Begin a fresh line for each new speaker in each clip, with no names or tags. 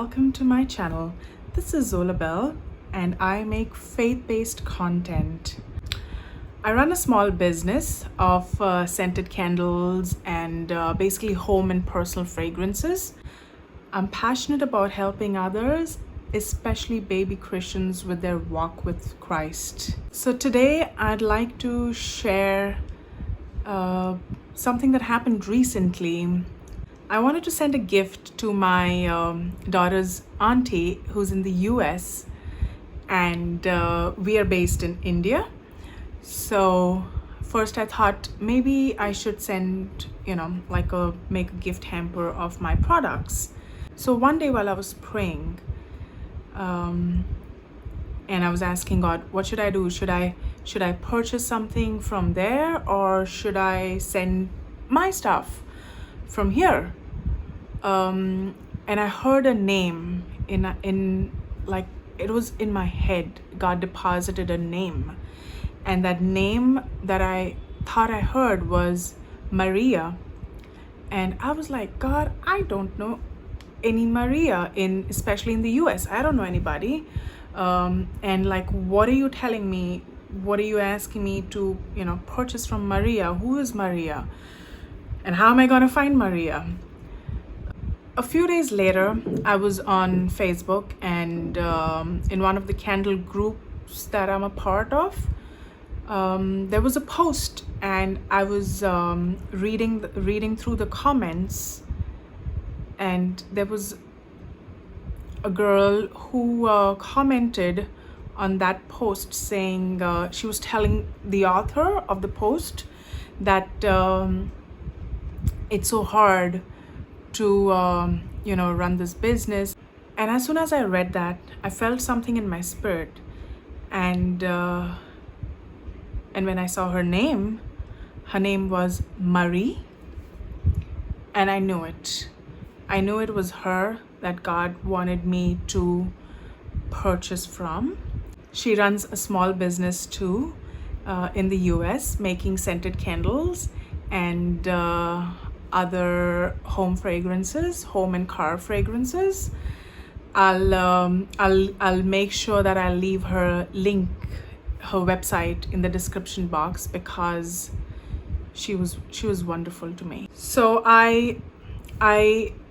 welcome to my channel. This is Zola Bell and I make faith-based content. I run a small business of scented candles and basically home and personal fragrances. I'm passionate about helping others, especially baby Christians, with their walk with Christ. So today I'd like to share something that happened recently. I wanted to send a gift to my daughter's auntie who's in the US, and we are based in India. So first I thought maybe I should send, make a gift hamper of my products. So one day while I was praying, and I was asking God, what should I do? Should I purchase something from there, or should I send my stuff from here? And I heard a name in like, it was in my head. God deposited a name, and that name that I thought I heard was Maria. And I was like, God, I don't know any Maria especially in the US. I don't know anybody. And like, what are you telling me? What are you asking me to, purchase from Maria? Who is Maria? And how am I going to find Maria? A few days later, I was on Facebook, and in one of the candle groups that I'm a part of, there was a post, and I was reading through the comments, and there was a girl who commented on that post saying, she was telling the author of the post that it's so hard to run this business. And as soon as I read that, I felt something in my spirit, and when I saw her name was Marie, and I knew it was her that God wanted me to purchase from. She runs a small business too, in the US, making scented candles and other home fragrances, home and car fragrances. I'll make sure that I'll leave her website in the description box, because she was wonderful to me. So I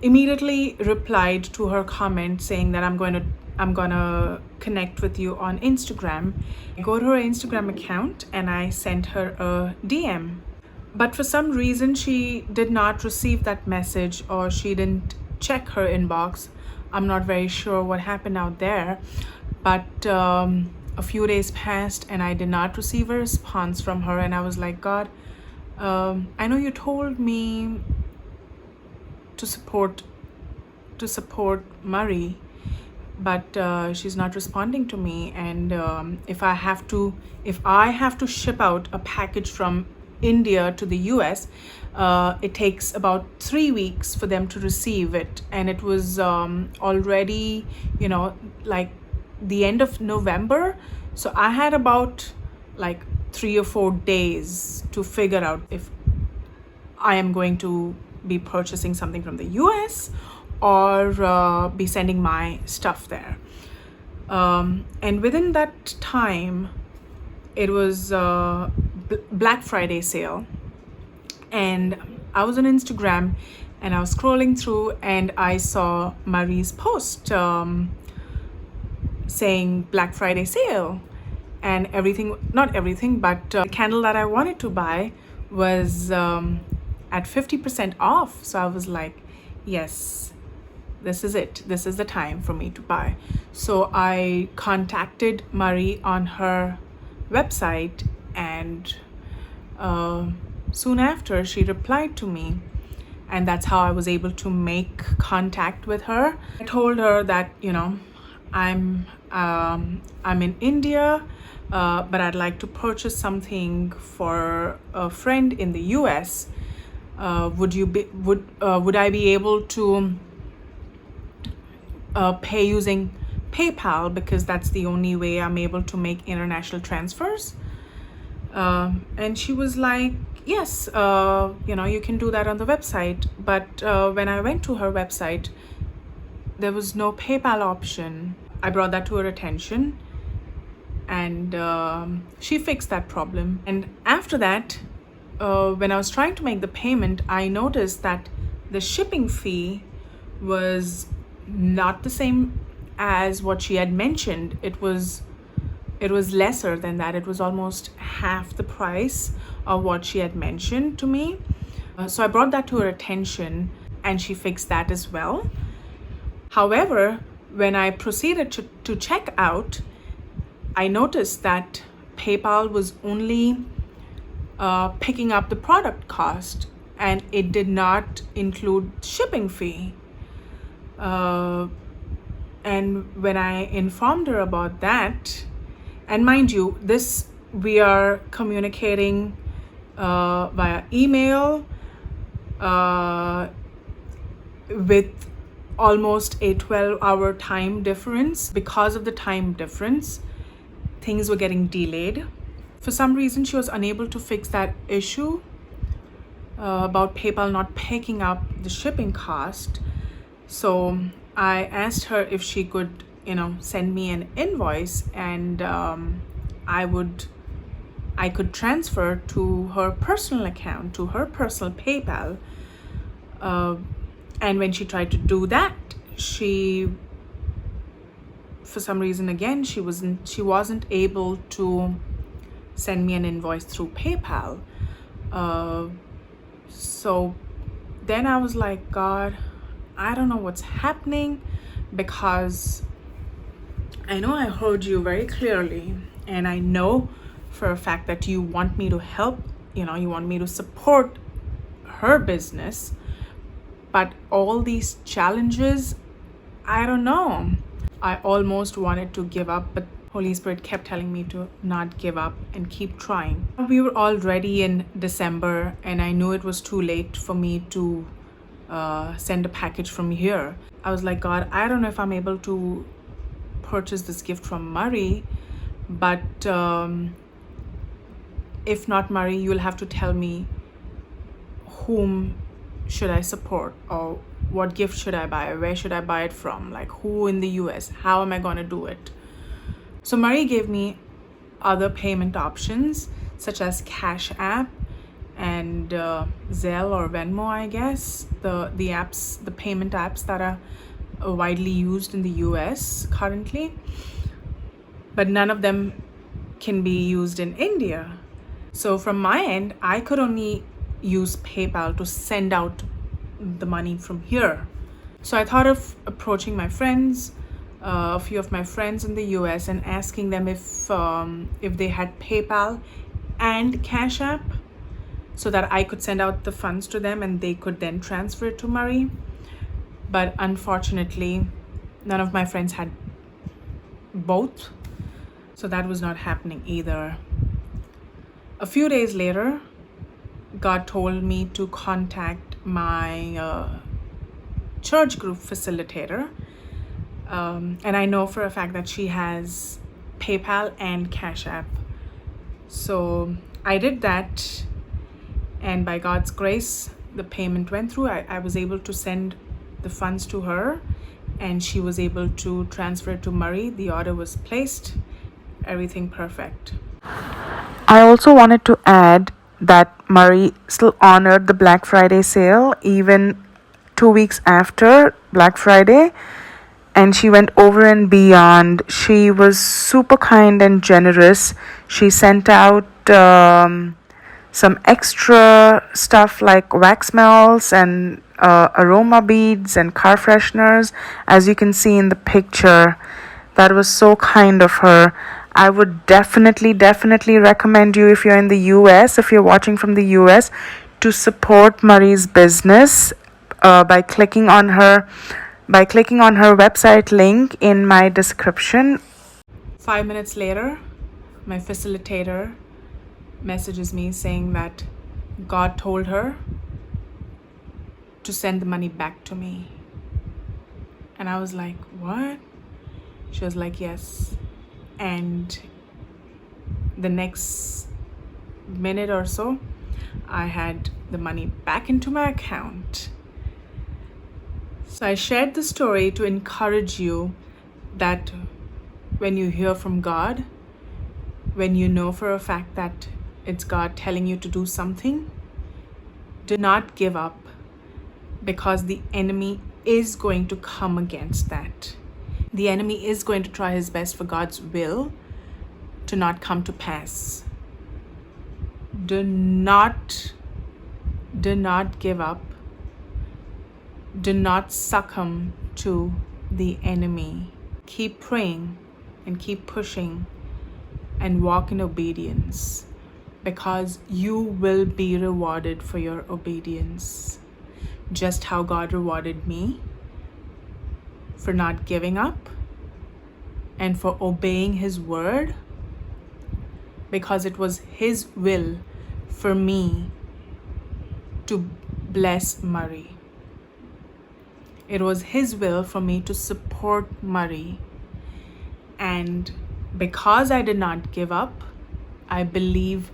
immediately replied to her comment saying that I'm gonna connect with you on Instagram. I go to her Instagram account and I sent her a DM. But for some reason, she did not receive that message, or she didn't check her inbox. I'm not very sure what happened out there. But a few days passed and I did not receive a response from her. And I was like, God, I know you told me to support Marie, but she's not responding to me. And if I have to ship out a package from India to the US, it takes about 3 weeks for them to receive it, and it was already like the end of November. So I had about like 3 or 4 days to figure out if I am going to be purchasing something from the US or be sending my stuff there. And within that time, it was Black Friday sale, and I was on Instagram and I was scrolling through, and I saw Marie's post saying Black Friday sale, and not everything, but the candle that I wanted to buy was at 50% off. So I was like, yes, this is it. This is the time for me to buy. So I contacted Marie on her website, and soon after she replied to me, and that's how I was able to make contact with her. I told her that I'm in India, but I'd like to purchase something for a friend in the US. Would I be able to pay using PayPal, because that's the only way I'm able to make international transfers? And she was like, yes, you can do that on the website. But when I went to her website, there was no PayPal option. I brought that to her attention, and she fixed that problem. And after that, when I was trying to make the payment, I noticed that the shipping fee was not the same as what she had mentioned. It was lesser than that. It was almost half the price of what she had mentioned to me. So I brought that to her attention, and she fixed that as well. However, when I proceeded to check out, I noticed that PayPal was only picking up the product cost, and it did not include shipping fee. And when I informed her about that, and mind you, this we are communicating via email with almost a 12-hour time difference. Because of the time difference, things were getting delayed. For some reason, she was unable to fix that issue about PayPal not picking up the shipping cost. So I asked her if she could, send me an invoice, and I could transfer to her personal account, to her personal PayPal. And when she tried to do that, for some reason again, she wasn't able to send me an invoice through PayPal. So then I was like, God, I don't know what's happening, because I know I heard you very clearly, and I know for a fact that you want me to help, you want me to support her business. But all these challenges, I don't know. I almost wanted to give up, but Holy Spirit kept telling me to not give up and keep trying. We were already in December, and I knew it was too late for me to send a package from here. I was like, God, I don't know if I'm able to purchase this gift from Murray, but if not Murray, you'll have to tell me whom should I support, or what gift should I buy, where should I buy it from, like who in the US, how am I going to do it? So Murray gave me other payment options such as Cash App and Zelle or Venmo, I guess, the payment apps that are widely used in the US currently, but none of them can be used in India. So from my end, I could only use PayPal to send out the money from here. So I thought of approaching my friends, a few of my friends in the US, and asking them if they had PayPal and Cash App, so that I could send out the funds to them and they could then transfer it to Murray. But unfortunately, none of my friends had both, so that was not happening either. A few days later, God told me to contact my church group facilitator, and I know for a fact that she has PayPal and Cash App. So I did that, and by God's grace, the payment went through. I was able to send the funds to her, and she was able to transfer it to Murray. The order was placed, everything perfect. I also wanted to add that Murray still honored the Black Friday sale even 2 weeks after Black Friday, and she went over and beyond. She was super kind and generous. She sent out some extra stuff like wax melts and aroma beads and car fresheners, as you can see in the picture. That was so kind of her. I would definitely recommend you, if you're in the US, if you're watching from the US, to support Murray's business by clicking on her website link in my description. 5 minutes later, my facilitator messages me saying that God told her to send the money back to me. And I was like, what? She was like, yes. And the next minute or so, I had the money back into my account. So I shared the story to encourage you that when you hear from God, when you know for a fact that it's God telling you to do something, do not give up, because the enemy is going to come against that. The enemy is going to try his best for God's will to not come to pass. Do not give up. Do not succumb to the enemy. Keep praying and keep pushing and walk in obedience, because you will be rewarded for your obedience. Just how God rewarded me for not giving up and for obeying His word, because it was His will for me to bless Murray. It was His will for me to support Murray. And because I did not give up, I believe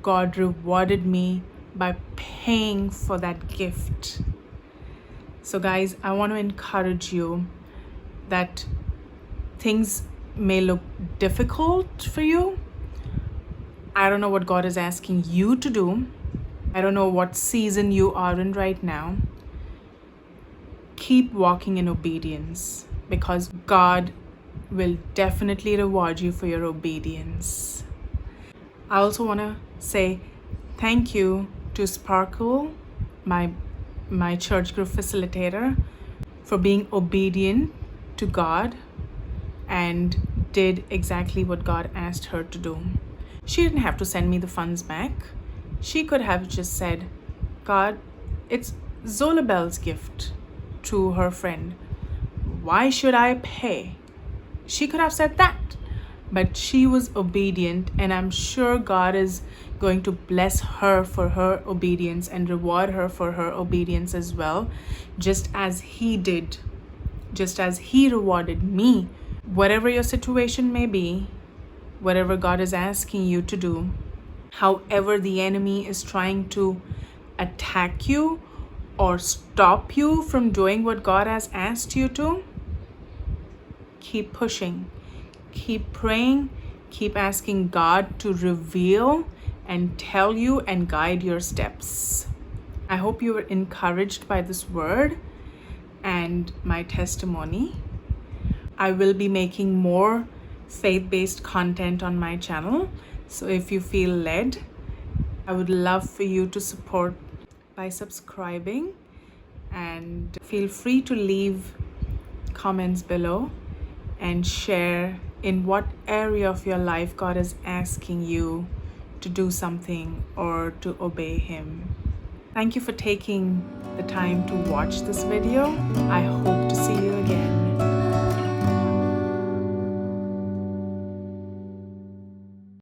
God rewarded me by paying for that gift. So guys, I want to encourage you that things may look difficult for you. I don't know what God is asking you to do. I don't know what season you are in right now. Keep walking in obedience, because God will definitely reward you for your obedience. I also want to say thank you to Sparkle, my church group facilitator, for being obedient to God and did exactly what God asked her to do. She didn't have to send me the funds back. She could have just said, God, it's Zolabel's gift to her friend. Why should I pay? She could have said that. But she was obedient, and I'm sure God is going to bless her for her obedience and reward her for her obedience as well, just as He did, just as He rewarded me. Whatever your situation may be, whatever God is asking you to do, however the enemy is trying to attack you or stop you from doing what God has asked you to, keep pushing, keep praying, keep asking God to reveal and tell you and guide your steps. I hope you were encouraged by this word and my testimony. I will be making more faith-based content on my channel. So if you feel led, I would love for you to support by subscribing, and feel free to leave comments below and share in what area of your life God is asking you to do something or to obey Him. Thank you for taking the time to watch this video. I hope to see you again.